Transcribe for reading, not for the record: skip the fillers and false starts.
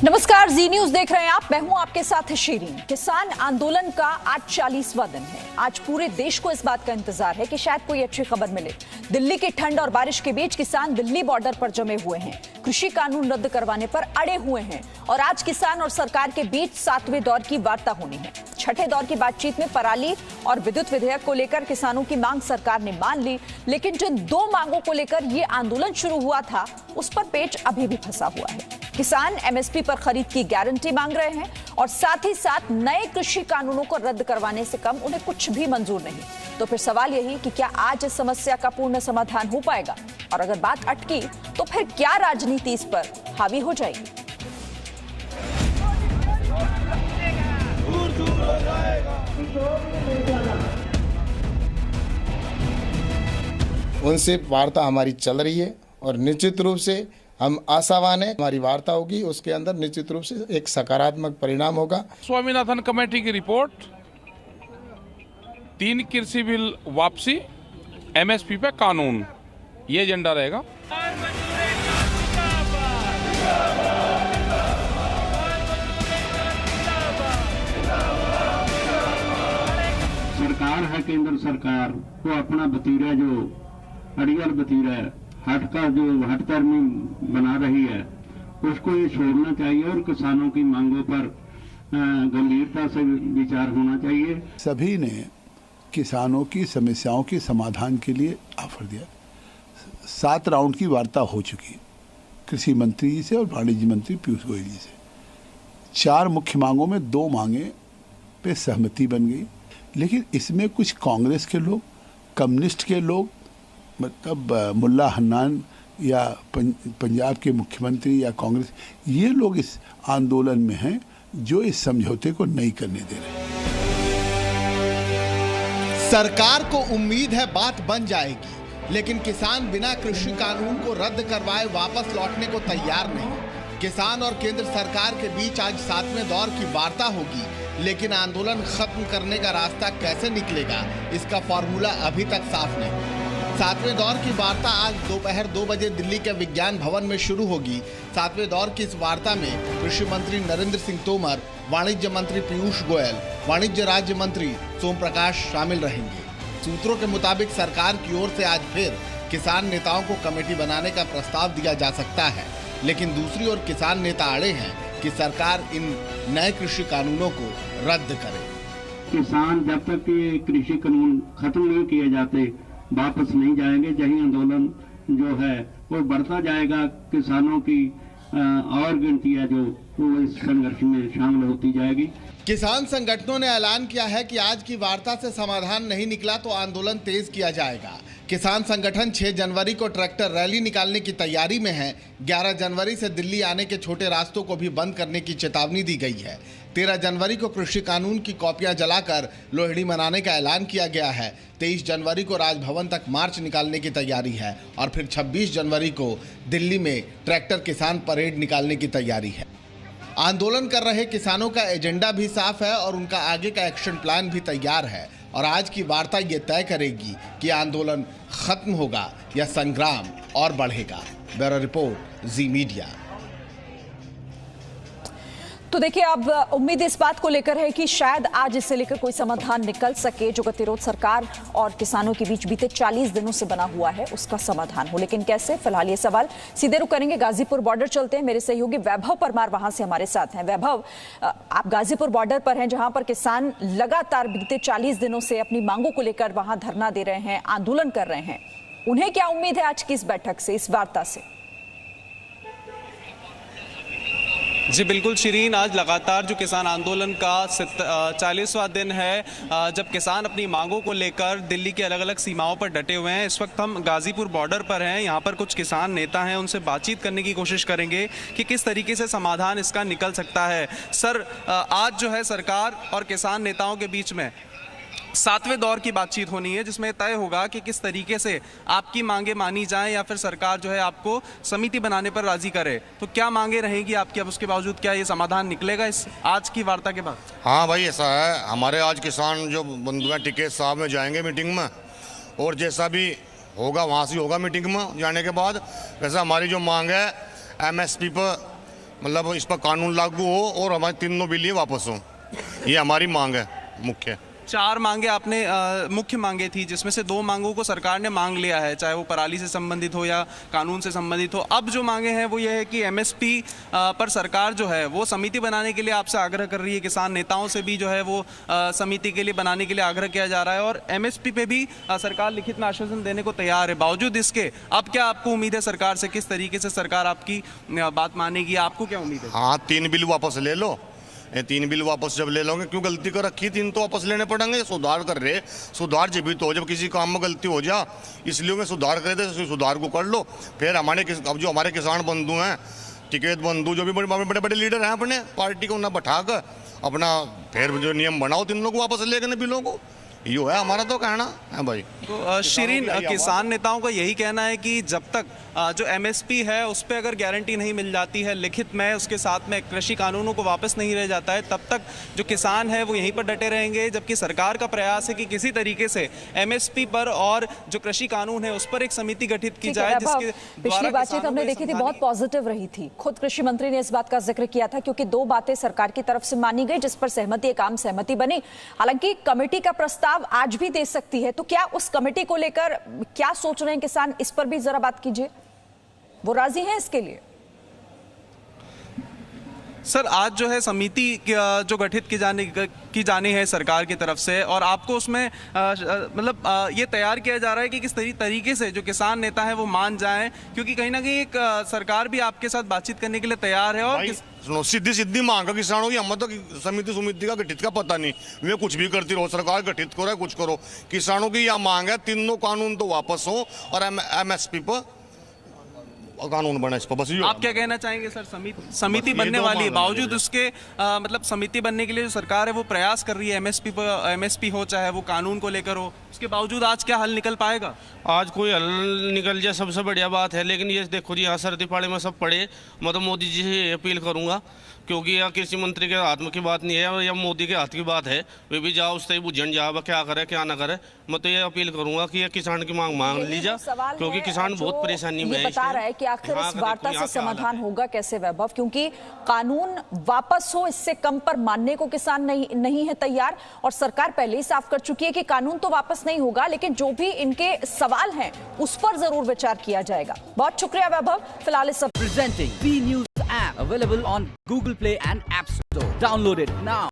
नमस्कार, जी न्यूज देख रहे हैं आप। मैं हूं आपके साथ शीरीन। किसान आंदोलन का आज 40वां दिन है। आज पूरे देश को इस बात का इंतजार है कि शायद कोई अच्छी खबर मिले। दिल्ली की ठंड और बारिश के बीच किसान दिल्ली बॉर्डर पर जमे हुए हैं, कृषि कानून रद्द करवाने पर अड़े हुए हैं और आज किसान और सरकार के बीच 7वें दौर की वार्ता होनी है। छठे दौर की बातचीत में पराली और विद्युत विधेयक को लेकर किसानों की मांग सरकार ने मान ली, लेकिन जिन दो मांगों को लेकर ये आंदोलन शुरू हुआ था उस पर पेच अभी भी फंसा हुआ है। किसान एमएसपी पर खरीद की गारंटी मांग रहे हैं और साथ ही साथ नए कृषि कानूनों को रद्द करवाने से कम उन्हें कुछ भी मंजूर नहीं। तो फिर सवाल यही कि क्या आज इस समस्या का पूर्ण समाधान हो पाएगा, और अगर बात अटकी तो फिर क्या राजनीति इस पर हावी हो जाएगी? उनसे वार्ता हमारी चल रही है और निश्चित रूप से हम आशावान हैं हमारी वार्ता होगी, उसके अंदर निश्चित रूप से एक सकारात्मक परिणाम होगा। स्वामीनाथन कमेटी की रिपोर्ट, 3 कृषि बिल वापसी, एमएसपी पे कानून, ये एजेंडा रहेगा। सरकार है केंद्र सरकार, वो अपना भतीरा जो अड़ियल भतीरा है, हट कर्मी बना रही है, उसको ये छोड़ना चाहिए और किसानों की मांगों पर गंभीरता से विचार होना चाहिए। सभी ने किसानों की समस्याओं के समाधान के लिए ऑफर दिया। 7 राउंड की वार्ता हो चुकी, कृषि मंत्री जी से और वाणिज्य मंत्री पीयूष गोयल जी से। 4 मुख्य मांगों में 2 मांगे पे सहमति बन गई, लेकिन इसमें कुछ कांग्रेस के लोग, कम्युनिस्ट के लोग, मतलब मुल्ला हन्नान या पंजाब के मुख्यमंत्री या कांग्रेस, ये लोग इस आंदोलन में हैं जो इस समझौते को नहीं करने दे रहे। सरकार को उम्मीद है बात बन जाएगी, लेकिन किसान बिना कृषि कानून को रद्द करवाए वापस लौटने को तैयार नहीं। किसान और केंद्र सरकार के बीच आज 7वें दौर की वार्ता होगी, लेकिन आंदोलन खत्म करने का रास्ता कैसे निकलेगा, इसका फॉर्मूला अभी तक साफ नहीं। 7वें दौर की वार्ता आज दोपहर 2 बजे दिल्ली के विज्ञान भवन में शुरू होगी। 7वें दौर की इस वार्ता में कृषि मंत्री नरेंद्र सिंह तोमर, वाणिज्य मंत्री पीयूष गोयल, वाणिज्य राज्य मंत्री सोम प्रकाश शामिल रहेंगे। सूत्रों के मुताबिक सरकार की ओर से आज फिर किसान नेताओं को कमेटी बनाने का प्रस्ताव दिया जा सकता है, लेकिन दूसरी ओर किसान नेता अड़े हैं कि सरकार इन नए कृषि कानूनों को रद्द करे। किसान जब तक ये कृषि कानून खत्म नहीं किए जाते वापस नहीं जाएंगे। यही आंदोलन जो है वो बढ़ता जाएगा। किसानों की और गिनतियां जो वो इस संघर्ष में शामिल होती जाएगी। किसान संगठनों ने ऐलान किया है कि आज की वार्ता से समाधान नहीं निकला तो आंदोलन तेज किया जाएगा। किसान संगठन 6 जनवरी को ट्रैक्टर रैली निकालने की तैयारी में है। 11 जनवरी से दिल्ली आने के छोटे रास्तों को भी बंद करने की चेतावनी दी गई है। 13 जनवरी को कृषि कानून की कॉपियां जलाकर लोहड़ी मनाने का ऐलान किया गया है। 23 जनवरी को राजभवन तक मार्च निकालने की तैयारी है और फिर 26 जनवरी को दिल्ली में ट्रैक्टर किसान परेड निकालने की तैयारी है। आंदोलन कर रहे किसानों का एजेंडा भी साफ है और उनका आगे का एक्शन प्लान भी तैयार है और आज की वार्ता ये तय करेगी कि आंदोलन खत्म होगा या संग्राम और बढ़ेगा। ब्यूरो रिपोर्ट, जी मीडिया। तो देखिए, अब उम्मीद इस बात को लेकर है कि शायद आज इससे लेकर कोई समाधान निकल सके, जो गतिरोध सरकार और किसानों के बीच बीते 40 दिनों से बना हुआ है उसका समाधान हो। लेकिन कैसे, फिलहाल ये सवाल सीधे रुख करेंगे। गाजीपुर बॉर्डर चलते हैं। मेरे सहयोगी वैभव परमार वहां से हमारे साथ हैं। वैभव, आप गाजीपुर बॉर्डर पर हैं, जहां पर किसान लगातार बीते 40 दिनों से अपनी मांगों को लेकर वहां धरना दे रहे हैं, आंदोलन कर रहे हैं। उन्हें क्या उम्मीद है आज की इस बैठक से, इस वार्ता से? जी बिल्कुल शिरीन, आज लगातार जो किसान आंदोलन का 40वां दिन है, जब किसान अपनी मांगों को लेकर दिल्ली की अलग अलग सीमाओं पर डटे हुए हैं। इस वक्त हम गाजीपुर बॉर्डर पर हैं। यहाँ पर कुछ किसान नेता हैं, उनसे बातचीत करने की कोशिश करेंगे कि किस तरीके से समाधान इसका निकल सकता है। सर, आज जो है सरकार और किसान नेताओं के बीच में 7वें दौर की बातचीत होनी है, जिसमें तय होगा कि किस तरीके से आपकी मांगे मानी जाएं या फिर सरकार जो है आपको समिति बनाने पर राजी करे। तो क्या मांगे रहेंगी आपकी, अब उसके बावजूद क्या ये समाधान निकलेगा इस आज की वार्ता के बाद? हाँ भाई, ऐसा है। हमारे आज किसान जो बंधु हैं टिकैत साहब में जाएंगे मीटिंग में, और जैसा भी होगा वहाँ से होगा मीटिंग में जाने के बाद। वैसे हमारी जो मांग है MSP पर मतलब इस पर कानून लागू हो और हमारे तीनों बिल वापस हो, ये हमारी मांग है मुख्य। 4 मांगे आपने मुख्य मांगे थी, जिसमें से 2 मांगों को सरकार ने मांग लिया है, चाहे वो पराली से संबंधित हो या कानून से संबंधित हो। अब जो मांगे हैं वो ये है कि एमएसपी पर सरकार जो है वो समिति बनाने के लिए आपसे आग्रह कर रही है। किसान नेताओं से भी जो है वो समिति के लिए बनाने के लिए आग्रह किया जा रहा है और एमएसपी पे भी सरकार लिखित में आश्वासन देने को तैयार है। बावजूद इसके अब क्या आपको उम्मीद है सरकार से, किस तरीके से सरकार आपकी बात मानेगी, आपको क्या उम्मीद है? हाँ, 3 बिल वापस ले लो। ये 3 बिल वापस जब ले लोगे, क्यों गलती कर रखी 3 तो वापस लेने पड़ेंगे। सुधार कर रहे, सुधार जब भी तो जब किसी काम में गलती हो जा, इसलिए सुधार करे थे, सुधार को कर लो। फिर अब जो हमारे किसान बंधु हैं, टिकैत बंधु, जो भी बड़े बड़े लीडर हैं अपने पार्टी को, उन्हें बैठा कर अपना फिर जो नियम बनाओ 3 लोग वापस लेकर बिलों को, यो है हमारा तो कहना है भाई। तो शिरीन, किसान नेताओं का यही कहना है कि जब तक जो एमएसपी है उस पर अगर गारंटी नहीं मिल जाती है लिखित में, उसके साथ में कृषि कानूनों को वापस नहीं रह जाता है, तब तक जो किसान है वो यहीं पर डटे रहेंगे। जबकि सरकार का प्रयास है कि किसी तरीके से एमएसपी पर और जो कृषि कानून है उस पर एक समिति गठित की जाए, जिसके पिछली बातचीत हमने देखी थी बहुत पॉजिटिव रही थी। खुद कृषि मंत्री ने इस बात का जिक्र किया था क्योंकि 2 बातें सरकार की तरफ से मानी गई जिस पर सहमति, एक आम सहमति बनी। हालांकि कमेटी का प्रस्ताव आज भी दे सकती है, तो क्या उस कमेटी को लेकर क्या सोच रहे हैं किसान, इस पर भी जरा बात कीजिए। वो राजी हैं इसके लिए? सर, आज जो है समिति जो गठित की जानी है सरकार की तरफ से, और आपको उसमें मतलब ये तैयार किया जा रहा है कि किस तरीके से जो किसान नेता है वो मान जाएं, क्योंकि कहीं ना कहीं एक सरकार भी आपके साथ बातचीत करने के लिए तैयार है। और सुनो, सीधी मांग किसानों की, हम तो समिति का गठित का पता नहीं, वे कुछ भी करती रहो, सरकार गठित करो कुछ करो, किसानों की यह मांग है 3 कानून तो वापस हो और एमएसपी पर कानून बना, इस पर बस। आप क्या कहना चाहेंगे सर? समिति बनने वाली है, बावजूद उसके मतलब समिति बनने के लिए जो सरकार है वो प्रयास कर रही है, एमएसपी हो चाहे वो कानून को लेकर हो, उसके बावजूद आज क्या हल निकल पाएगा? आज कोई हल निकल जाए सबसे बढ़िया बात है, लेकिन ये देखो जी, यहाँ सर्दी पाड़े में सब पड़े। मैं तो मोदी जी से अपील करूँगा, क्योंकि यह कृषि मंत्री के हाथ में की बात नहीं है, या मोदी के हाथ की बात है। वे भी जाओ उससे बुझन जाओ, क्या करे क्या ना करे। मैं तो ये अपील करूंगा कि ये किसान की मांग ली जाए, क्योंकि किसान बहुत परेशानी में है। बता रहा है कि आखिर इस वार्ता से समाधान होगा कैसे वैभव, क्योंकि कानून वापस हो, इससे कम पर मानने को किसान नहीं है तैयार। और सरकार पहले ही साफ कर चुकी है कि कानून तो वापस नहीं होगा, लेकिन जो भी इनके सवाल हैं उस पर जरूर विचार किया जाएगा। बहुत शुक्रिया वैभव। फिलहाल इस Presenting B News app available on Google Play and App Store. Download it now.